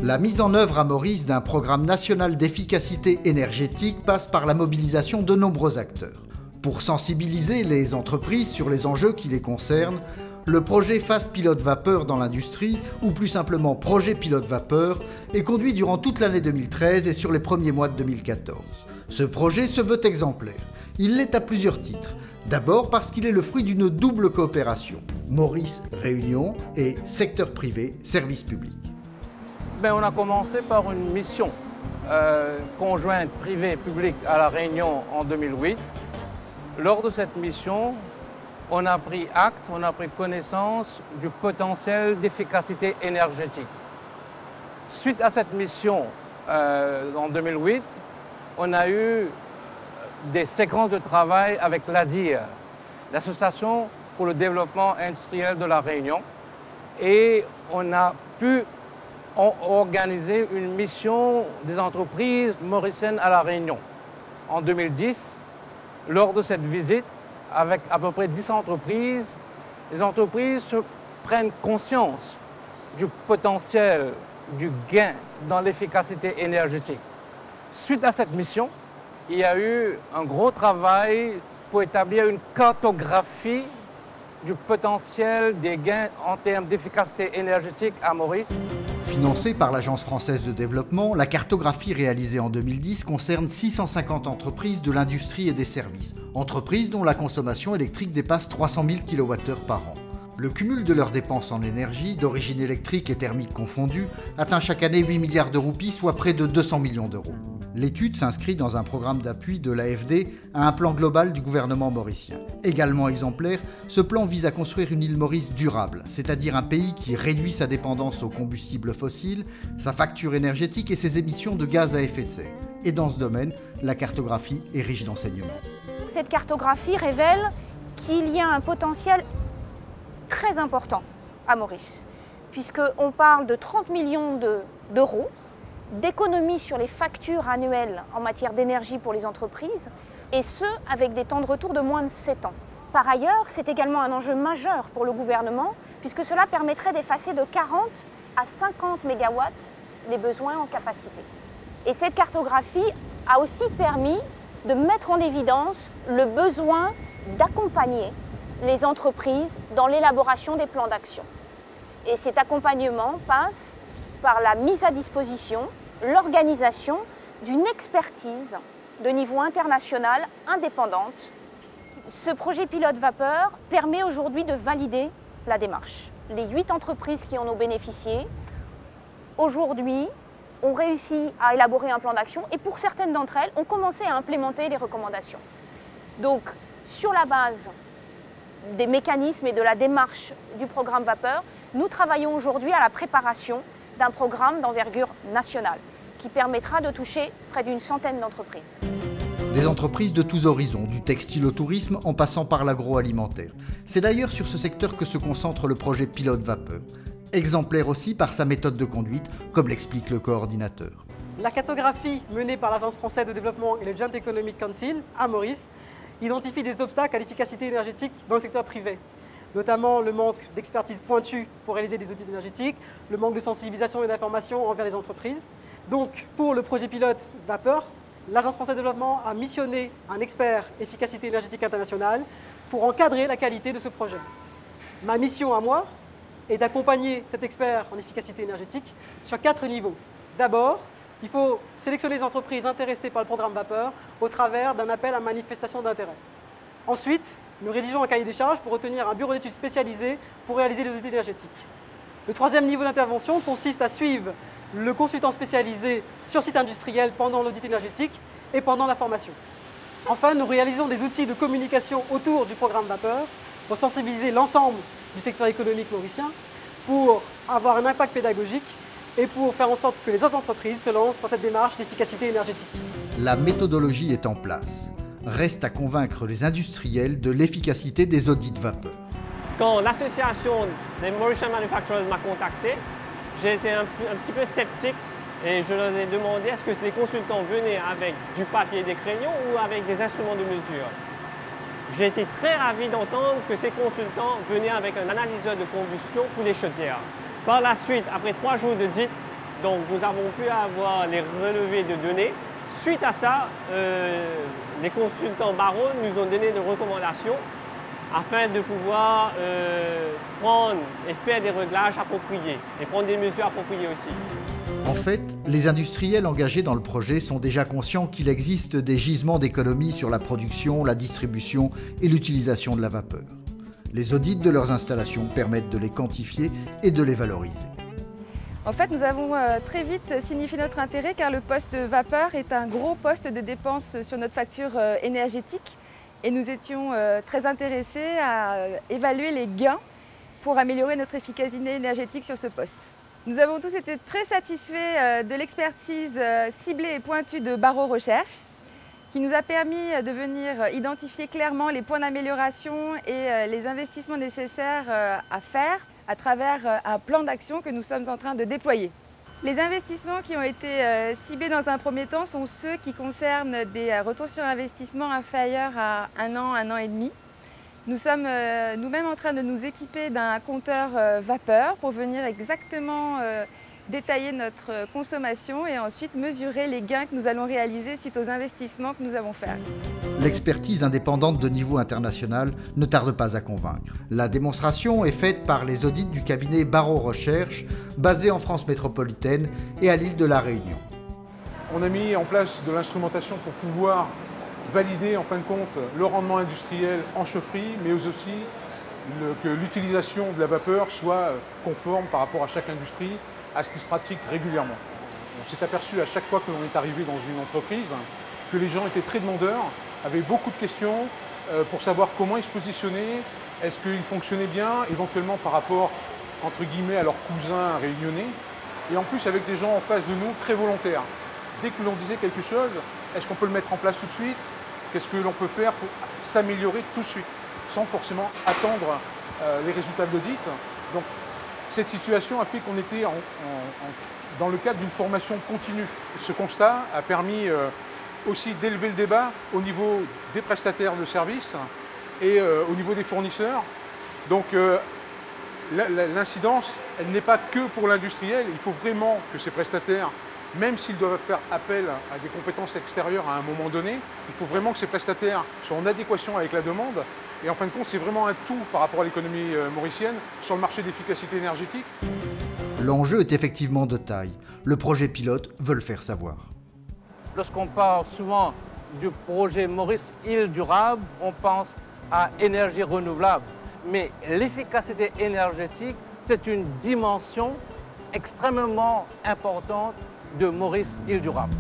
La mise en œuvre à Maurice d'un programme national d'efficacité énergétique passe par la mobilisation de nombreux acteurs. Pour sensibiliser les entreprises sur les enjeux qui les concernent, le projet Phase Pilote Vapeur dans l'industrie, ou plus simplement Projet Pilote Vapeur, est conduit durant toute l'année 2013 et sur les premiers mois de 2014. Ce projet se veut exemplaire. Il l'est à plusieurs titres. D'abord parce qu'il est le fruit d'une double coopération, Maurice Réunion et secteur privé, service public. On a commencé par une mission conjointe privée-publique à La Réunion en 2008. Lors de cette mission, on a pris acte, on a pris connaissance du potentiel d'efficacité énergétique. Suite à cette mission en 2008, on a eu des séquences de travail avec l'ADIR, l'Association pour le développement industriel de La Réunion, et on a pu organiser une mission des entreprises mauriciennes à La Réunion. En 2010, lors de cette visite, avec à peu près 10 entreprises, les entreprises prennent conscience du potentiel, du gain dans l'efficacité énergétique. Suite à cette mission, il y a eu un gros travail pour établir une cartographie du potentiel des gains en termes d'efficacité énergétique à Maurice. Financée par l'Agence française de développement, la cartographie réalisée en 2010 concerne 650 entreprises de l'industrie et des services, entreprises dont la consommation électrique dépasse 300 000 kWh par an. Le cumul de leurs dépenses en énergie, d'origine électrique et thermique confondue, atteint chaque année 8 milliards de roupies, soit près de 200 millions d'euros. L'étude s'inscrit dans un programme d'appui de l'AFD à un plan global du gouvernement mauricien. Également exemplaire, ce plan vise à construire une île Maurice durable, c'est-à-dire un pays qui réduit sa dépendance aux combustibles fossiles, sa facture énergétique et ses émissions de gaz à effet de serre. Et dans ce domaine, la cartographie est riche d'enseignements. Cette cartographie révèle qu'il y a un potentiel très important à Maurice, puisqu'on parle de 30 millions d'euros d'économies sur les factures annuelles en matière d'énergie pour les entreprises, et ce, avec des temps de retour de moins de 7 ans. Par ailleurs, c'est également un enjeu majeur pour le gouvernement, puisque cela permettrait d'effacer de 40 à 50 MW les besoins en capacité. Et cette cartographie a aussi permis de mettre en évidence le besoin d'accompagner les entreprises dans l'élaboration des plans d'action. Et cet accompagnement passe par la mise à disposition, l'organisation d'une expertise de niveau international indépendante. Ce projet pilote vapeur permet aujourd'hui de valider la démarche. Les 8 entreprises qui en ont bénéficié, aujourd'hui, ont réussi à élaborer un plan d'action et pour certaines d'entre elles, ont commencé à implémenter les recommandations. Donc, sur la base des mécanismes et de la démarche du programme Vapeur, nous travaillons aujourd'hui à la préparation d'un programme d'envergure nationale qui permettra de toucher près d'une centaine d'entreprises. Des entreprises de tous horizons, du textile au tourisme en passant par l'agroalimentaire. C'est d'ailleurs sur ce secteur que se concentre le projet Pilote Vapeur. Exemplaire aussi par sa méthode de conduite, comme l'explique le coordinateur. La cartographie menée par l'Agence française de développement et le Joint Economic Council à Maurice identifie des obstacles à l'efficacité énergétique dans le secteur privé, notamment le manque d'expertise pointue pour réaliser des audits énergétiques, le manque de sensibilisation et d'information envers les entreprises. Donc, pour le projet pilote Vapeur, l'Agence française de développement a missionné un expert efficacité énergétique internationale pour encadrer la qualité de ce projet. Ma mission à moi est d'accompagner cet expert en efficacité énergétique sur 4 niveaux. D'abord, il faut sélectionner les entreprises intéressées par le programme Vapeur au travers d'un appel à manifestation d'intérêt. Ensuite, nous rédigeons un cahier des charges pour retenir un bureau d'études spécialisé pour réaliser les audits énergétiques. Le troisième niveau d'intervention consiste à suivre le consultant spécialisé sur site industriel pendant l'audit énergétique et pendant la formation. Enfin, nous réalisons des outils de communication autour du programme Vapeur pour sensibiliser l'ensemble du secteur économique mauricien, pour avoir un impact pédagogique et pour faire en sorte que les autres entreprises se lancent dans cette démarche d'efficacité énergétique. La méthodologie est en place. Reste à convaincre les industriels de l'efficacité des audits vapeur. Quand l'association des Mauritian Manufacturers m'a contacté, j'ai été un petit peu sceptique et je leur ai demandé est-ce que les consultants venaient avec du papier et des crayons ou avec des instruments de mesure. J'ai été très ravi d'entendre que ces consultants venaient avec un analyseur de combustion pour les chaudières. Par la suite, après 3 jours d'audit, Donc nous avons pu avoir les relevés de données. Suite à ça, les consultants Barrault nous ont donné des recommandations afin de pouvoir prendre et faire des réglages appropriés et prendre des mesures appropriées aussi. En fait, les industriels engagés dans le projet sont déjà conscients qu'il existe des gisements d'économie sur la production, la distribution et l'utilisation de la vapeur. Les audits de leurs installations permettent de les quantifier et de les valoriser. En fait, nous avons très vite signifié notre intérêt car le poste vapeur est un gros poste de dépense sur notre facture énergétique et nous étions très intéressés à évaluer les gains pour améliorer notre efficacité énergétique sur ce poste. Nous avons tous été très satisfaits de l'expertise ciblée et pointue de Barrault Recherche qui nous a permis de venir identifier clairement les points d'amélioration et les investissements nécessaires à faire à travers un plan d'action que nous sommes en train de déployer. Les investissements qui ont été ciblés dans un premier temps sont ceux qui concernent des retours sur investissement inférieurs à 1 an et demi. Nous sommes nous-mêmes en train de nous équiper d'un compteur vapeur pour venir exactement détailler notre consommation et ensuite mesurer les gains que nous allons réaliser suite aux investissements que nous avons faits. L'expertise indépendante de niveau international ne tarde pas à convaincre. La démonstration est faite par les audits du cabinet Barrault Recherche, basé en France métropolitaine et à l'île de la Réunion. On a mis en place de l'instrumentation pour pouvoir valider en fin de compte le rendement industriel en chaufferie, mais aussi que l'utilisation de la vapeur soit conforme par rapport à chaque industrie, à ce qui se pratique régulièrement. On s'est aperçu à chaque fois que l'on est arrivé dans une entreprise que les gens étaient très demandeurs, avaient beaucoup de questions pour savoir comment ils se positionnaient, est-ce qu'ils fonctionnaient bien, éventuellement par rapport, entre guillemets, à leurs cousins réunionnais, et en plus avec des gens en face de nous très volontaires. Dès que l'on disait quelque chose, est-ce qu'on peut le mettre en place tout de suite? Qu'est-ce que l'on peut faire pour s'améliorer tout de suite, sans forcément attendre les résultats de l'audit. Donc, cette situation a fait qu'on était dans le cadre d'une formation continue. Ce constat a permis aussi d'élever le débat au niveau des prestataires de services et au niveau des fournisseurs. Donc l'incidence, elle n'est pas que pour l'industriel. Il faut vraiment que ces prestataires, même s'ils doivent faire appel à des compétences extérieures à un moment donné, il faut vraiment que ces prestataires soient en adéquation avec la demande. Et en fin de compte, c'est vraiment un tout par rapport à l'économie mauricienne sur le marché d'efficacité énergétique. L'enjeu est effectivement de taille. Le projet pilote veut le faire savoir. Lorsqu'on parle souvent du projet Maurice Île Durable, on pense à énergie renouvelable. Mais l'efficacité énergétique, c'est une dimension extrêmement importante de Maurice Île Durable.